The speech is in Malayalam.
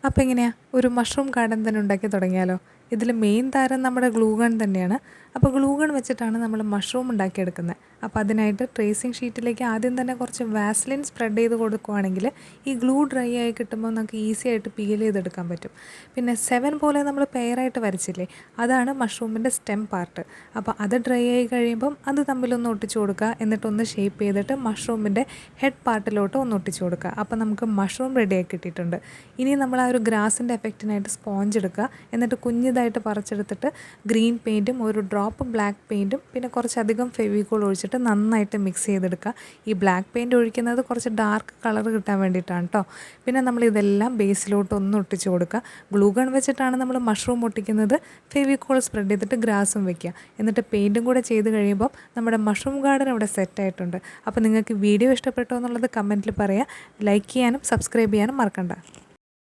അപ്പോൾ എങ്ങനെയാണ് ഒരു മഷ്റൂം ഗാർഡൻ തന്നെ ഉണ്ടാക്കി തുടങ്ങിയാലോ? ഇതിൽ മെയിൻ താരം നമ്മുടെ ഗ്ലൂ ഗൺ തന്നെയാണ്. അപ്പോൾ ഗ്ലൂ ഗൺ വെച്ചിട്ടാണ് നമ്മൾ മഷ്റൂം ഉണ്ടാക്കിയെടുക്കുന്നത്. അപ്പോൾ അതിനായിട്ട് ട്രേസിങ് ഷീറ്റിലേക്ക് ആദ്യം തന്നെ കുറച്ച് വാസ്ലിൻ സ്പ്രെഡ് ചെയ്ത് കൊടുക്കുകയാണെങ്കിൽ ഈ ഗ്ലൂ ഡ്രൈ ആയി കിട്ടുമ്പോൾ നമുക്ക് ഈസി ആയിട്ട് പീൽ ചെയ്തെടുക്കാൻ പറ്റും. പിന്നെ 7 പോലെ നമ്മൾ പെയറായിട്ട് വരച്ചില്ലേ, അതാണ് മഷ്റൂമിൻ്റെ സ്റ്റെം പാർട്ട്. അപ്പോൾ അത് ഡ്രൈ ആയി കഴിയുമ്പം അത് തമ്മിലൊന്ന് ഒട്ടിച്ചു കൊടുക്കുക. എന്നിട്ടൊന്ന് ഷേപ്പ് ചെയ്തിട്ട് മഷ്റൂമിൻ്റെ ഹെഡ് പാർട്ടിലോട്ട് ഒന്ന് ഒട്ടിച്ചു കൊടുക്കുക. അപ്പോൾ നമുക്ക് മഷ്റൂം റെഡിയാക്കി കിട്ടിയിട്ടുണ്ട്. ഇനി നമ്മൾ ആ ഒരു ഗ്രാസിൻ്റെ എഫക്റ്റിനായിട്ട് സ്പോഞ്ച് എടുക്കുക. എന്നിട്ട് കുഞ്ഞിതായിട്ട് പറിച്ചെടുത്തിട്ട് ഗ്രീൻ പെയിൻറ്റും ഒരു ഡ്രോപ്പ് ബ്ലാക്ക് പെയിൻറ്റും പിന്നെ കുറച്ചധികം ഫെവിക്കോൾ ഒഴിച്ചിട്ട് നന്നായിട്ട് മിക്സ് ചെയ്തെടുക്കുക. ഈ ബ്ലാക്ക് പെയിൻറ്റ് ഒഴിക്കുന്നത് കുറച്ച് ഡാർക്ക് കളർ കിട്ടാൻ വേണ്ടിയിട്ടാണ് കേട്ടോ. പിന്നെ നമ്മൾ ഇതെല്ലാം ബേസിലോട്ട് ഒന്ന് ഒട്ടിച്ച് കൊടുക്കുക. ഗ്ലൂ ഗൺ വെച്ചിട്ടാണ് നമ്മൾ മഷ്റൂം ഒട്ടിക്കുന്നത്. ഫെവിക്കോൾ സ്പ്രെഡ് ചെയ്തിട്ട് ഗ്രാസും വെക്കുക. എന്നിട്ട് പെയിൻറ്റും കൂടെ ചെയ്ത് കഴിയുമ്പോൾ നമ്മുടെ മഷ്റൂം ഗാർഡൻ ഇവിടെ സെറ്റായിട്ടുണ്ട്. അപ്പോൾ നിങ്ങൾക്ക് വീഡിയോ ഇഷ്ടപ്പെട്ടോ എന്നുള്ളത് കമൻറ്റിൽ പറയുക. ലൈക്ക് ചെയ്യാനും സബ്സ്ക്രൈബ് ചെയ്യാനും മറക്കണ്ട.